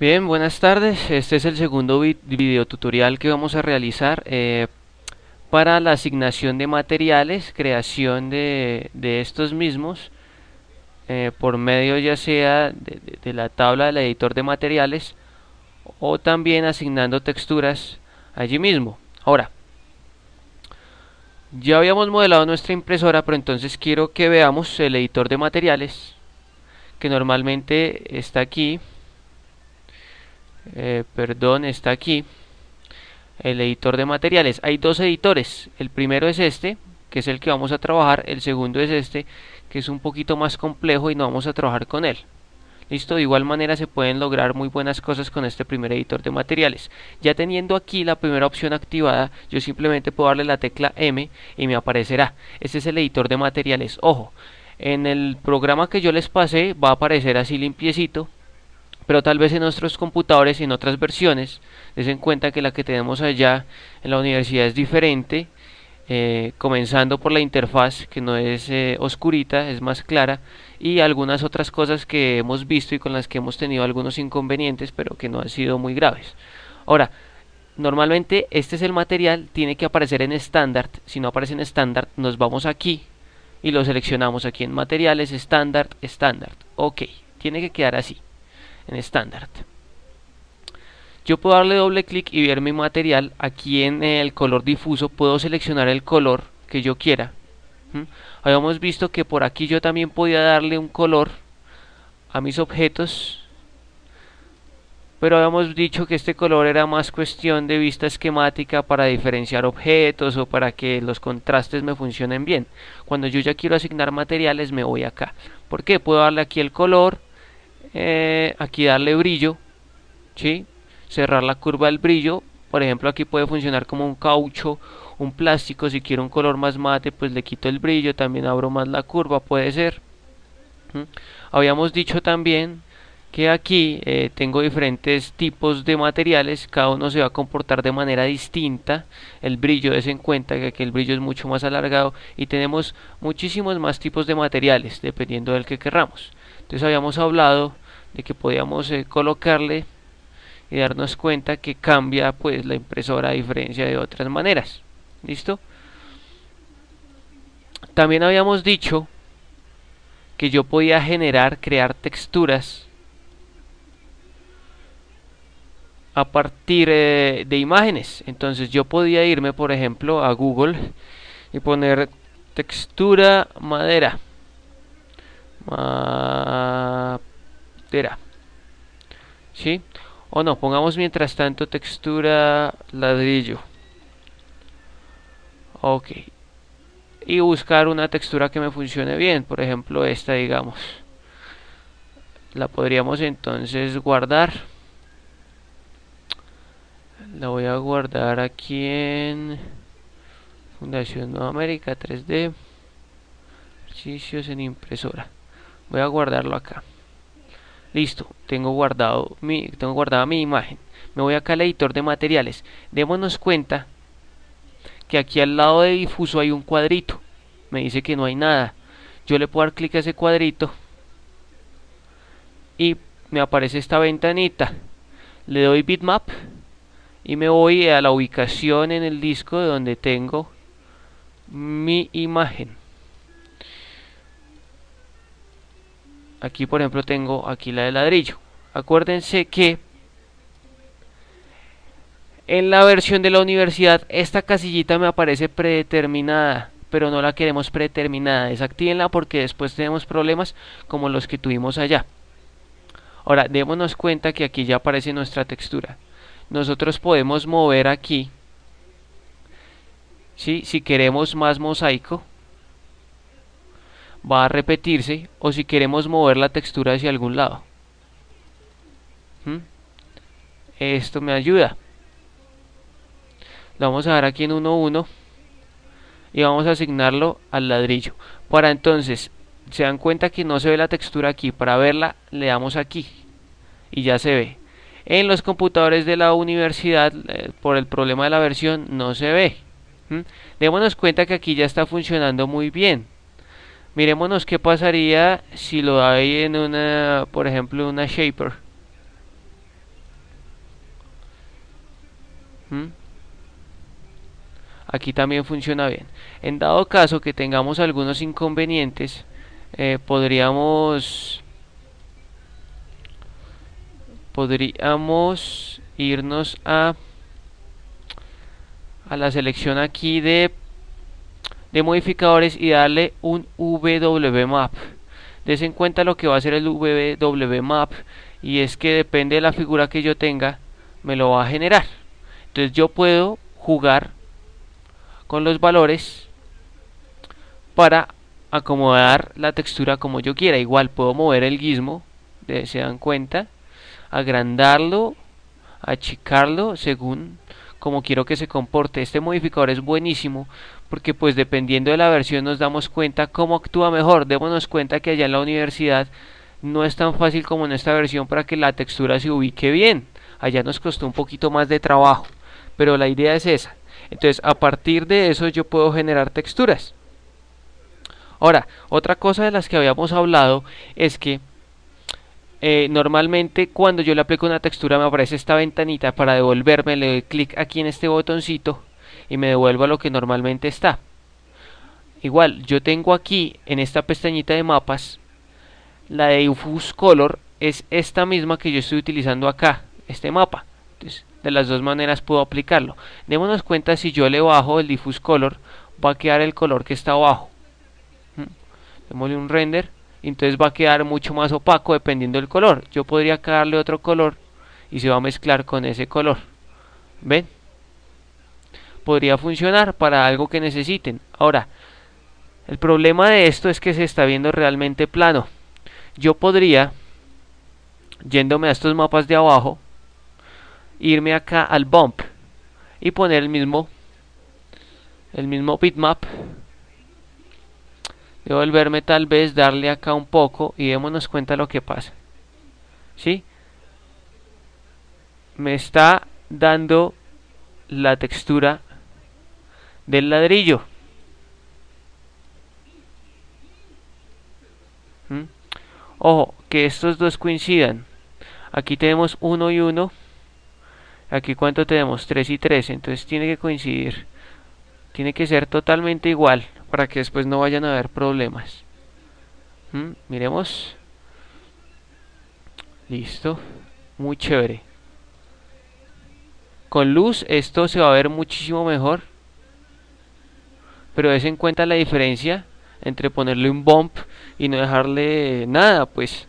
Bien, buenas tardes. Este es el segundo video tutorial que vamos a realizar para la asignación de materiales, creación de estos mismos por medio ya sea de la tabla del editor de materiales o también asignando texturas allí mismo. Ahora, ya habíamos modelado nuestra impresora, pero entonces quiero que veamos el editor de materiales que normalmente está aquí. Está aquí el editor de materiales. Hay dos editores, el primero es este, que es el que vamos a trabajar, el segundo es este, que es un poquito más complejo y no vamos a trabajar con él. Listo, de igual manera se pueden lograr muy buenas cosas con este primer editor de materiales. Ya teniendo aquí la primera opción activada, yo simplemente puedo darle la tecla M y me aparecerá. Este es el editor de materiales. Ojo, en el programa que yo les pasé va a aparecer así limpiecito, pero tal vez en nuestros computadores y en otras versiones, des en cuenta que la que tenemos allá en la universidad es diferente, comenzando por la interfaz que no es oscurita, es más clara, y algunas otras cosas que hemos visto y con las que hemos tenido algunos inconvenientes, pero que no han sido muy graves. Ahora, normalmente este es el material, tiene que aparecer en estándar. Si no aparece en estándar, nos vamos aquí y lo seleccionamos aquí en materiales, estándar, estándar. Ok, tiene que quedar así en estándar. Yo puedo darle doble clic y ver mi material. Aquí en el color difuso puedo seleccionar el color que yo quiera. Habíamos visto que por aquí yo también podía darle un color a mis objetos, pero habíamos dicho que este color era más cuestión de vista esquemática para diferenciar objetos o para que los contrastes me funcionen bien. Cuando yo ya quiero asignar materiales me voy acá. ¿Por qué? Puedo darle aquí el color, aquí darle brillo, ¿sí? Cerrar la curva del brillo. Por ejemplo, aquí puede funcionar como un caucho, un plástico. Si quiero un color más mate, pues le quito el brillo, también abro más la curva, puede ser. Habíamos dicho también que aquí tengo diferentes tipos de materiales, cada uno se va a comportar de manera distinta. El brillo, des en cuenta que aquí el brillo es mucho más alargado y tenemos muchísimos más tipos de materiales dependiendo del que querramos. Entonces habíamos hablado de que podíamos colocarle y darnos cuenta que cambia pues la impresora a diferencia de otras maneras. ¿Listo? También habíamos dicho que yo podía crear texturas a partir de imágenes. Entonces yo podía irme, por ejemplo, a Google y poner textura madera. Madera. ¿Sí? O no, pongamos mientras tanto textura ladrillo. Ok. Y buscar una textura que me funcione bien. Por ejemplo esta, digamos. La podríamos entonces guardar. La voy a guardar aquí en Fundación Nueva América 3D. Ejercicios en impresora. Voy a guardarlo acá. Listo, tengo guardada mi imagen. Me voy acá al editor de materiales. Démonos cuenta que aquí al lado de difuso hay un cuadrito. Me dice que no hay nada. Yo le puedo dar clic a ese cuadrito y me aparece esta ventanita. Le doy bitmap y me voy a la ubicación en el disco de donde tengo mi imagen. Aquí por ejemplo tengo aquí la de ladrillo. Acuérdense que en la versión de la universidad esta casillita me aparece predeterminada, pero no la queremos predeterminada. Desactívenla porque después tenemos problemas como los que tuvimos allá. Ahora démonos cuenta que aquí ya aparece nuestra textura. Nosotros podemos mover aquí, ¿sí? Si queremos más mosaico va a repetirse, o si queremos mover la textura hacia algún lado. Esto me ayuda. Lo vamos a dar aquí en 1.1 y vamos a asignarlo al ladrillo. Para entonces, se dan cuenta que no se ve la textura aquí. Para verla le damos aquí y ya se ve. En los computadores de la universidad, por el problema de la versión, no se ve. Démonos cuenta que aquí ya está funcionando muy bien. Miremonos qué pasaría si lo hay en una, por ejemplo, una shaper. ¿Mm? Aquí también funciona bien. En dado caso que tengamos algunos inconvenientes, podríamos irnos a la selección aquí de modificadores y darle un wmap. Des en cuenta lo que va a hacer el wmap, y es que depende de la figura que yo tenga, me lo va a generar. Entonces yo puedo jugar con los valores para acomodar la textura como yo quiera. Igual puedo mover el gizmo, se dan cuenta, agrandarlo, achicarlo según como quiero que se comporte. Este modificador es buenísimo porque pues dependiendo de la versión nos damos cuenta cómo actúa mejor. Démonos cuenta que allá en la universidad no es tan fácil como en esta versión para que la textura se ubique bien. Allá nos costó un poquito más de trabajo, pero la idea es esa. Entonces a partir de eso yo puedo generar texturas. Ahora, otra cosa de las que habíamos hablado es que normalmente cuando yo le aplico una textura me aparece esta ventanita. Para devolverme le doy clic aquí en este botoncito y me devuelvo a lo que normalmente está. Igual yo tengo aquí en esta pestañita de mapas la de Diffuse Color, es esta misma que yo estoy utilizando acá, este mapa. Entonces de las dos maneras puedo aplicarlo. Démonos cuenta, si yo le bajo el Diffuse Color va a quedar el color que está abajo. Démosle un render, entonces va a quedar mucho más opaco dependiendo del color. Yo podría darle otro color y se va a mezclar con ese color. ¿Ven? Podría funcionar para algo que necesiten. Ahora, el problema de esto es que se está viendo realmente plano. Yo podría, yéndome a estos mapas de abajo, irme acá al bump y poner el mismo bitmap, devolverme tal vez, darle acá un poco y démonos cuenta lo que pasa. ¿Sí? Me está dando la textura del ladrillo. Ojo, que estos dos coincidan. Aquí tenemos 1 y 1. Aquí cuánto tenemos, 3 y 3. Entonces tiene que coincidir. Tiene que ser totalmente igual para que después no vayan a haber problemas. Miremos. Listo. Muy chévere. Con luz esto se va a ver muchísimo mejor. Pero des en cuenta la diferencia entre ponerle un bump y no dejarle nada, pues.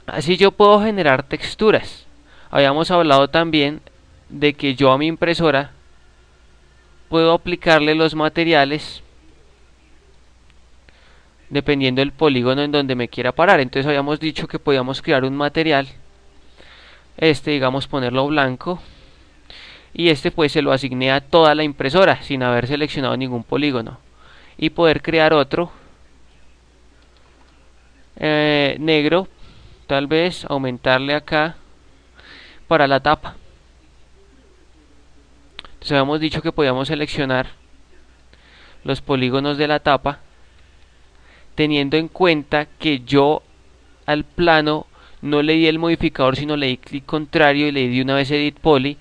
Así yo puedo generar texturas. Habíamos hablado también de que yo a mi impresora puedo aplicarle los materiales dependiendo del polígono en donde me quiera parar. Entonces habíamos dicho que podíamos crear un material, digamos ponerlo blanco, y pues se lo asigné a toda la impresora sin haber seleccionado ningún polígono, y poder crear otro negro, tal vez aumentarle acá para la tapa. Entonces habíamos dicho que podíamos seleccionar los polígonos de la tapa teniendo en cuenta que yo al plano no le di el modificador, sino le di clic contrario y le di una vez Edit Poly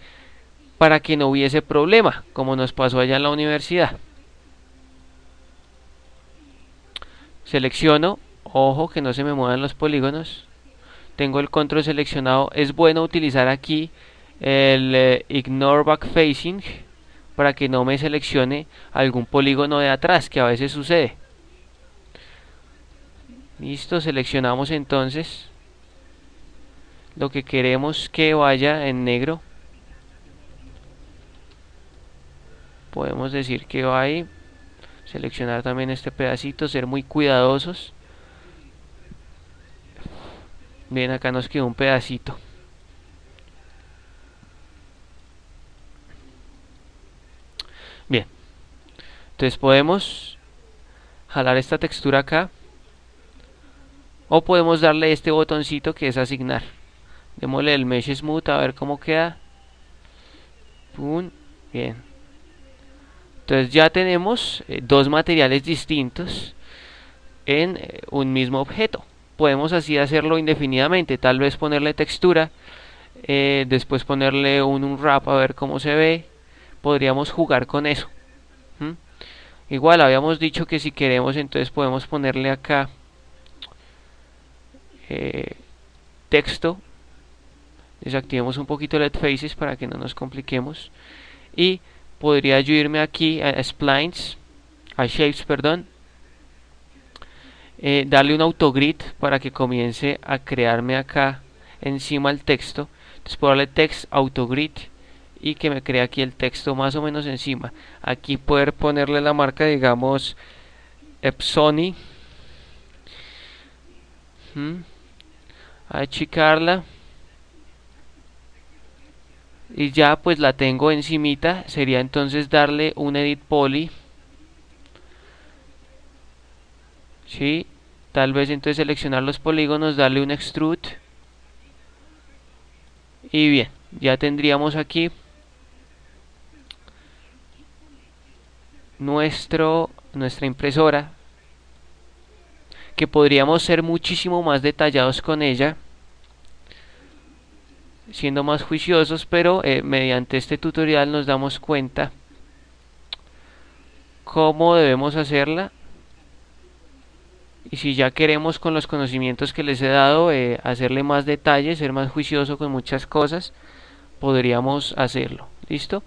para que no hubiese problema, como nos pasó allá en la universidad. Selecciono, ojo que no se me muevan los polígonos, tengo el control seleccionado. Es bueno utilizar aquí el Ignore Backfacing para que no me seleccione algún polígono de atrás, que a veces sucede. Listo, seleccionamos entonces lo que queremos que vaya en negro. Podemos decir que va ahí. Seleccionar también este pedacito, ser muy cuidadosos. Bien, acá nos quedó un pedacito. Bien, entonces podemos jalar esta textura acá, o podemos darle este botoncito que es asignar. Démosle el Mesh Smooth a ver cómo queda. ¡Pum! Bien. Entonces ya tenemos dos materiales distintos en un mismo objeto. Podemos así hacerlo indefinidamente, tal vez ponerle textura después ponerle un wrap a ver cómo se ve. Podríamos jugar con eso. ¿Mm? Igual habíamos dicho que si queremos entonces podemos ponerle acá texto. Desactivemos un poquito LED Faces para que no nos compliquemos. Y podría yo irme aquí a Splines, a Shapes, perdón. Darle un autogrid para que comience a crearme acá encima el texto. Entonces puedo darle text autogrid y que me crea aquí el texto más o menos encima. Aquí poder ponerle la marca, digamos, Epsony. Achicarla. Y ya pues la tengo encimita. Sería entonces darle un edit poly. ¿Sí? Tal vez entonces seleccionar los polígonos, darle un extrude. Y bien, ya tendríamos aquí nuestra impresora, que podríamos ser muchísimo más detallados con ella, siendo más juiciosos, pero mediante este tutorial nos damos cuenta cómo debemos hacerla. Y si ya queremos, con los conocimientos que les he dado, hacerle más detalles, ser más juicioso con muchas cosas, podríamos hacerlo. ¿Listo?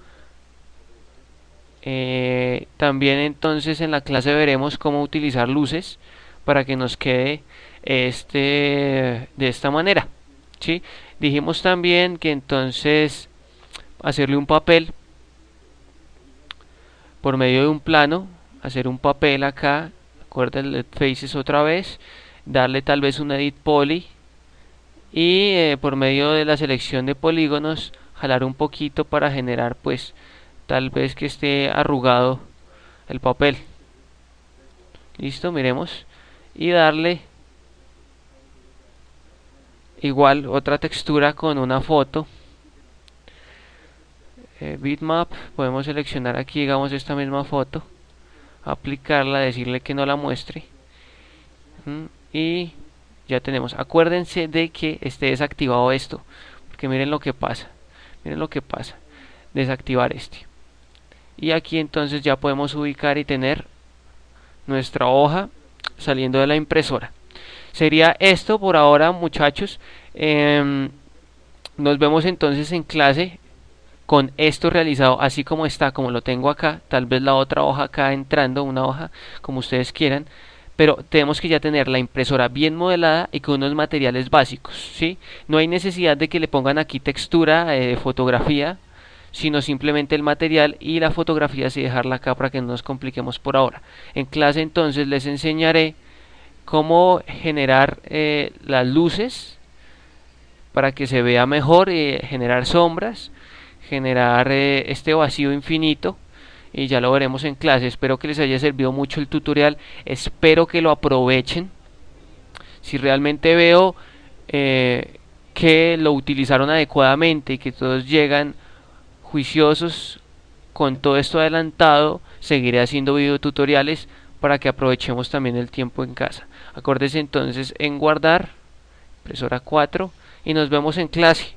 También entonces en la clase veremos cómo utilizar luces para que nos quede de esta manera. ¿Sí? Dijimos también que entonces hacerle un papel por medio de un plano, hacer un papel acá. Recuerden LED Faces otra vez, darle tal vez un edit poly y por medio de la selección de polígonos jalar un poquito para generar pues tal vez que esté arrugado el papel. Listo, miremos, y darle igual otra textura con una foto. Bitmap, podemos seleccionar aquí digamos esta misma foto, aplicarla, decirle que no la muestre y ya tenemos. Acuérdense de que esté desactivado esto, porque miren lo que pasa, desactivar este, y aquí entonces ya podemos ubicar y tener nuestra hoja saliendo de la impresora. Sería esto por ahora, muchachos. Nos vemos entonces en clase con esto realizado así como está, como lo tengo acá. Tal vez la otra hoja acá entrando, una hoja como ustedes quieran, pero tenemos que ya tener la impresora bien modelada y con unos materiales básicos, ¿sí? No hay necesidad de que le pongan aquí textura, fotografía, sino simplemente el material y la fotografía, así dejarla acá para que no nos compliquemos por ahora. En clase entonces les enseñaré cómo generar las luces para que se vea mejor, generar sombras, generar este vacío infinito, y ya lo veremos en clase. Espero que les haya servido mucho el tutorial, espero que lo aprovechen. Si realmente veo que lo utilizaron adecuadamente y que todos llegan juiciosos con todo esto adelantado, seguiré haciendo videotutoriales para que aprovechemos también el tiempo en casa. Acuérdense entonces en guardar, impresora 4, y nos vemos en clase.